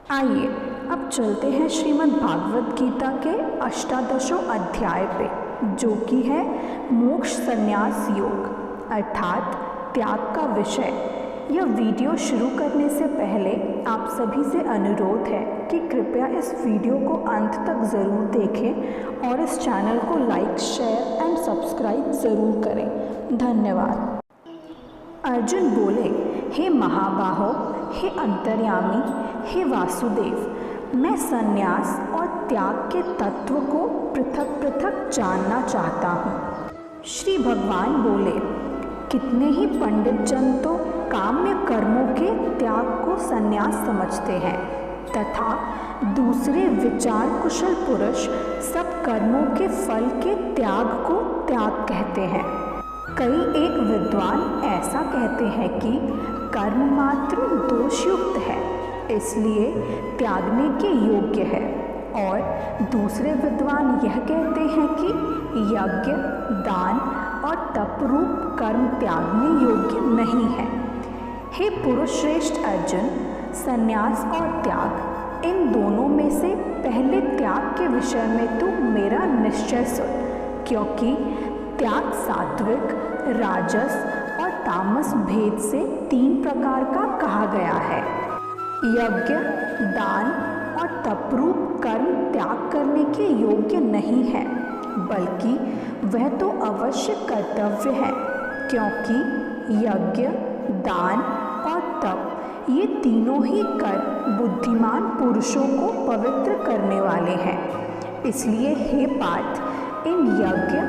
आइए अब चलते हैं श्रीमद् भागवत गीता के अष्टादशों अध्याय पे, जो कि है मोक्ष संन्यास योग अर्थात त्याग का विषय। यह वीडियो शुरू करने से पहले आप सभी से अनुरोध है कि कृपया इस वीडियो को अंत तक ज़रूर देखें और इस चैनल को लाइक, शेयर एंड सब्सक्राइब ज़रूर करें। धन्यवाद। अर्जुन बोले, हे महाबाहो, हे अंतर्यामी, हे वासुदेव, मैं संन्यास और त्याग के तत्व को पृथक पृथक जानना चाहता हूँ। श्री भगवान बोले, कितने ही पंडित जन तो काम्य कर्मों के त्याग को संन्यास समझते हैं तथा दूसरे विचार कुशल पुरुष सब कर्मों के फल के त्याग को त्याग कहते हैं। कई एक विद्वान ऐसा कहते हैं कि कर्म मात्र दोषयुक्त है, इसलिए त्यागने के योग्य है, और दूसरे विद्वान यह कहते हैं कि यज्ञ, दान और तप रूप कर्म त्यागने योग्य नहीं है। हे पुरुष श्रेष्ठ अर्जुन, संन्यास और त्याग इन दोनों में से पहले त्याग के विषय में तू मेरा निश्चय सुन, क्योंकि त्याग सात्विक, राजस और तामस भेद से 3 प्रकार का कहा गया है। यज्ञ, दान और तपरूप कर्म त्याग करने के योग्य नहीं है, बल्कि वह तो अवश्य कर्तव्य है, क्योंकि यज्ञ, दान और तप ये तीनों ही कर्म बुद्धिमान पुरुषों को पवित्र करने वाले हैं। इसलिए हे पार्थ, इन यज्ञ,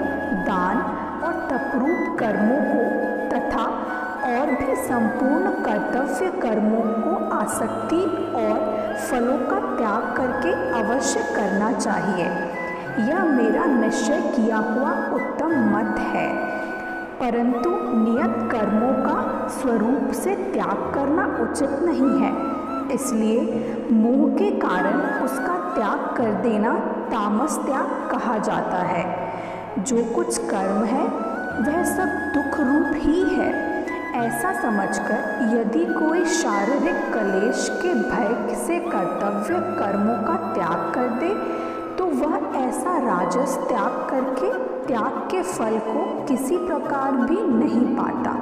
दान और तपरूप कर्मों को तथा और भी संपूर्ण कर्तव्य कर्मों को आसक्ति और फलों का त्याग करके अवश्य करना चाहिए। यह मेरा निश्चय किया हुआ उत्तम मत है, परंतु नियत कर्मों का स्वरूप से त्याग करना उचित नहीं है। इसलिए मोह के कारण उसका त्याग कर देना तामस त्याग कहा जाता है। जो कुछ कर्म है वह सब दुख रूप ही है, ऐसा समझकर यदि कोई शारीरिक क्लेश के भय से कर्तव्य कर्मों का त्याग कर दे तो वह ऐसा राजस त्याग करके त्याग के फल को किसी प्रकार भी नहीं पाता।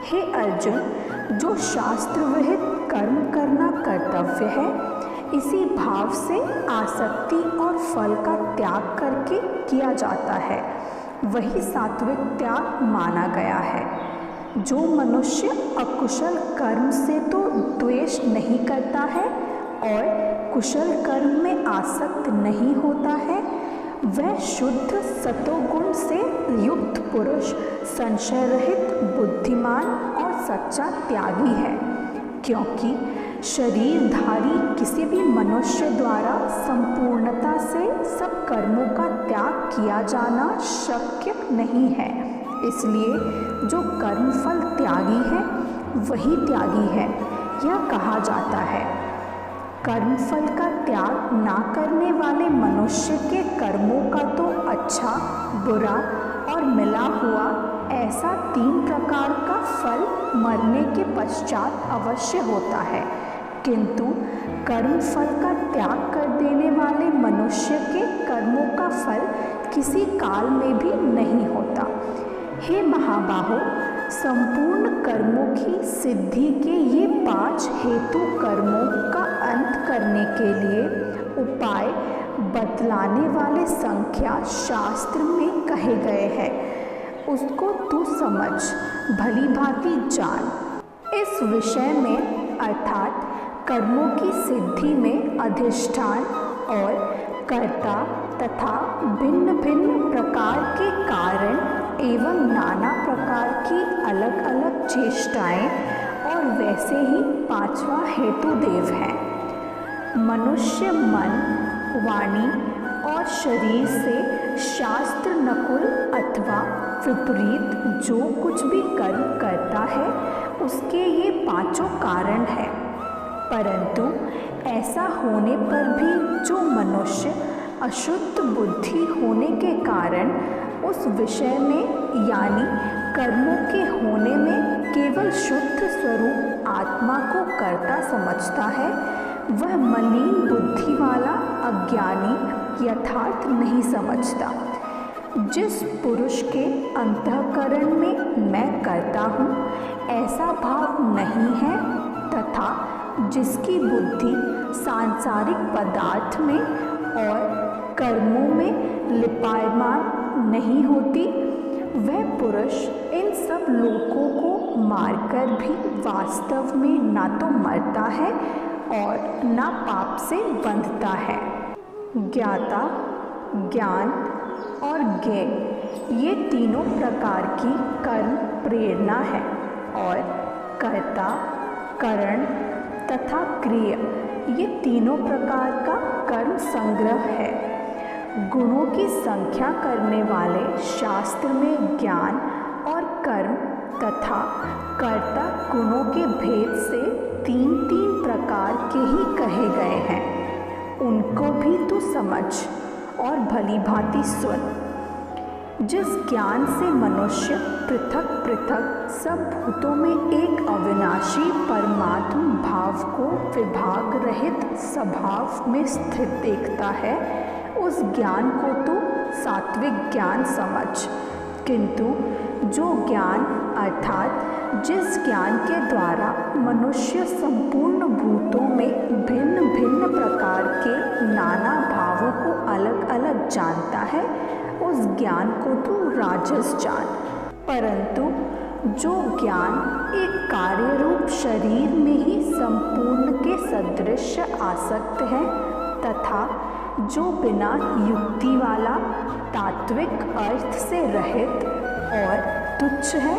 हे अर्जुन, जो शास्त्र विहित कर्म करना कर्तव्य है, इसी भाव से आसक्ति और फल का त्याग करके किया जाता है, वही सात्विक त्याग माना गया है। जो मनुष्य अकुशल कर्म से तो द्वेष नहीं करता है और कुशल कर्म में आसक्त नहीं होता है, वह शुद्ध सतोगुण से युक्त पुरुष संशय रहित, बुद्धिमान और सच्चा त्यागी है। क्योंकि शरीरधारी किसी भी मनुष्य द्वारा संपूर्णता से सब कर्मों का त्याग किया जाना शक्य नहीं है। इसलिए जो कर्मफल त्यागी है वही त्यागी है, यह कहा जाता है। कर्मफल का त्याग ना करने वाले मनुष्य के कर्मों का तो अच्छा, बुरा और मिला हुआ ऐसा 3 प्रकार का फल मरने के पश्चात अवश्य होता है, किंतु कर्मफल का त्याग कर देने वाले मनुष्य के कर्मों का फल किसी काल में भी नहीं होता। हे महाबाहो, संपूर्ण कर्मों की सिद्धि के ये 5 हेतु कर्मों का अंत करने के लिए उपाय बतलाने वाले संख्या शास्त्र में कहे गए हैं, उसको तू समझ, भली भांति जान। इस विषय में अर्थात कर्मों की सिद्धि में अधिष्ठान और कर्ता तथा भिन्न भिन्न प्रकार के कारण एवं नाना प्रकार की अलग अलग चेष्टाएं और वैसे ही 5वां हेतु देव है। मनुष्य मन, वाणी और शरीर से शास्त्र नकुल अथवा विपरीत जो कुछ भी कर्म करता है उसके ये 5 कारण हैं। परंतु ऐसा होने पर भी जो मनुष्य अशुद्ध बुद्धि होने के कारण उस विषय में यानी कर्मों के होने में केवल शुद्ध स्वरूप आत्मा को कर्ता समझता है, वह मलिन बुद्धि वाला अज्ञानी यथार्थ नहीं समझता। जिस पुरुष के अंतःकरण में मैं करता हूँ ऐसा भाव नहीं है तथा जिसकी बुद्धि सांसारिक पदार्थ में और कर्मों में लिपायमान नहीं होती, वह पुरुष इन सब लोकों को मारकर भी वास्तव में ना तो मरता है और ना पाप से बंधता है। ज्ञाता, ज्ञान और ज्ञेय ये तीनों प्रकार की कर्म प्रेरणा है और कर्ता, करण तथा क्रिया ये तीनों प्रकार का कर्म संग्रह है। गुणों की संख्या करने वाले शास्त्र में ज्ञान और कर्म तथा कर्ता गुणों के भेद से तीन तीन प्रकार के ही कहे गए हैं। उनको भी तू समझ और भली भांति सुन। जिस ज्ञान से मनुष्य पृथक पृथक सब भूतों में एक अविनाशी परमात्म भाव को विभाग रहित स्वभाव में स्थित देखता है, उस ज्ञान को तो सात्विक ज्ञान समझ। किंतु जो ज्ञान अर्थात जिस ज्ञान के द्वारा मनुष्य संपूर्ण भूतों में भिन्न भिन्न प्रकार के नाना भावों को अलग अलग जानता है, उस ज्ञान को तू राजस जान। परंतु जो ज्ञान एक कार्य रूप शरीर में ही संपूर्ण के सदृश आसक्त है तथा जो बिना युक्ति वाला तात्विक अर्थ से रहित और तुच्छ है,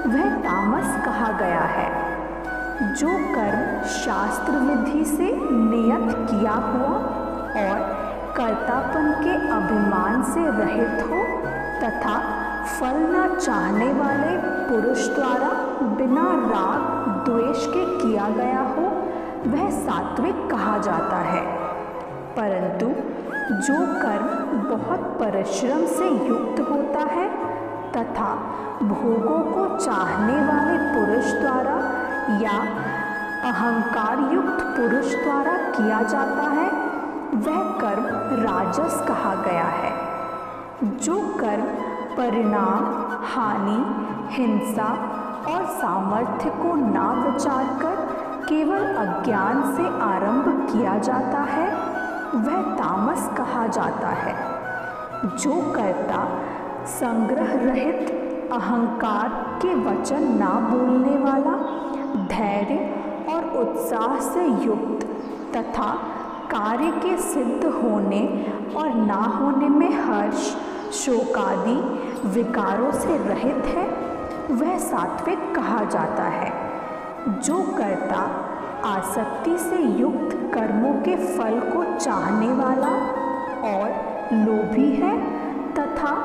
वह तामस कहा गया है। जो कर्म शास्त्र विधि से नियत किया हुआ और कर्तापन के अभिमान से रहित हो तथा फल न चाहने वाले पुरुष द्वारा बिना राग द्वेष के किया गया हो, वह सात्विक कहा जाता है। परंतु जो कर्म बहुत परिश्रम से युक्त होता है तथा भोगों को चाहने वाले पुरुष द्वारा या अहंकार युक्त पुरुष द्वारा किया जाता है, वह कर्म राजस कहा गया है। जो कर्म परिणाम, हानि, हिंसा और सामर्थ्य को ना विचार कर केवल अज्ञान से आरंभ किया जाता है, वह तामस कहा जाता है। जो कर्ता संग्रह रहित अहंकार के वचन ना बोलने वाला, धैर्य और उत्साह से युक्त तथा कार्य के सिद्ध होने और ना होने में हर्ष, शोकादि विकारों से रहित है, वह सात्विक कहा जाता है। जो कर्ता आसक्ति से युक्त कर्मों के फल को चाहने वाला और लोभी है तथा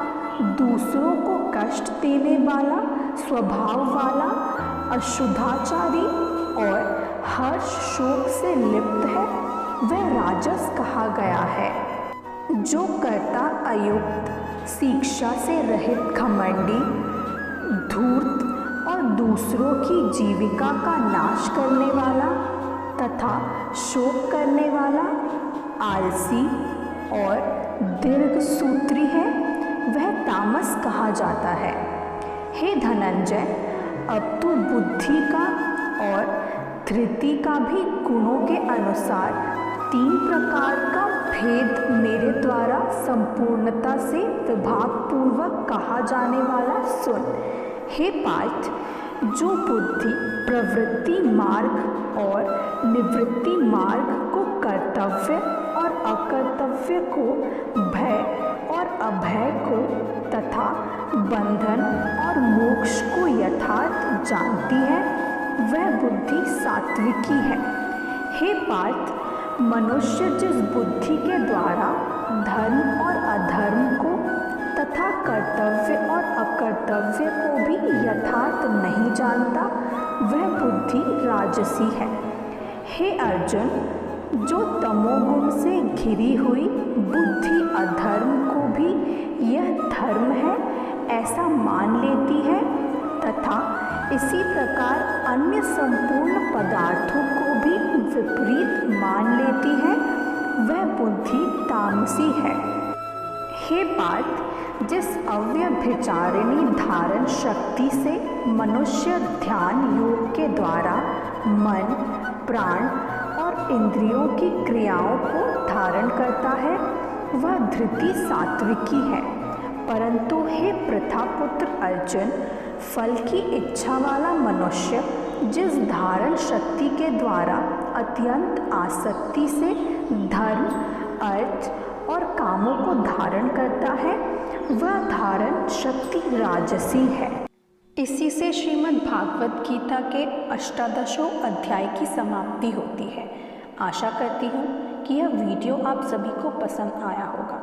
दूसरों को कष्ट देने वाला स्वभाव वाला, अशुद्धाचारी और हर्ष शोक से लिप्त है, वह राजस कहा गया है। जो कर्ता अयुक्त, शिक्षा से रहित घमंडी, धूर्त और दूसरों की जीविका का नाश करने वाला तथा शोक करने वाला, आलसी और दीर्घसूत्री है, वह तामस कहा जाता है। हे धनंजय, अब तू बुद्धि का और धृति का भी गुणों के अनुसार 3 प्रकार का भेद मेरे द्वारा संपूर्णता से विभागपूर्वक कहा जाने वाला सुन। हे पार्थ, जो बुद्धि प्रवृत्ति मार्ग और निवृत्ति मार्ग को, कर्तव्य और अकर्तव्य को, भय और अभय को तथा बंधन और मोक्ष को यथार्थ जानती है, वह बुद्धि सात्विकी है। हे पार्थ, मनुष्य जिस बुद्धि के द्वारा धर्म और अधर्म को तथा कर्तव्य और अकर्तव्य को भी यथार्थ नहीं जानता, वह बुद्धि राजसी है। हे अर्जुन, जो तमोगुण से घिरी हुई बुद्धि अधर्म को भी यह धर्म है ऐसा मान लेती है तथा इसी प्रकार अन्य संपूर्ण पदार्थों को भी विपरीत मान लेती है वह बुद्धि तामसी है। हे पार्थ, जिस अव्यभिचारिणी धारण शक्ति से मनुष्य ध्यान योग के द्वारा मन, प्राण और इंद्रियों की क्रियाओं को धारण करता है वह धृति सात्विकी है। परंतु हे प्रथापुत्र अर्जुन, फल की इच्छा वाला मनुष्य जिस धारण शक्ति के द्वारा अत्यंत आसक्ति से धर्म, अर्थ और कामों को धारण करता है वह धारण शक्ति राजसी है। इसी से श्रीमद् भागवत गीता के अष्टादशों अध्याय की समाप्ति होती है। आशा करती हूँ कि यह वीडियो आप सभी को पसंद आया होगा।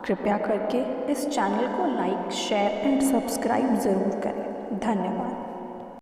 कृपया करके इस चैनल को लाइक, शेयर एंड सब्सक्राइब ज़रूर करें। धन्यवाद।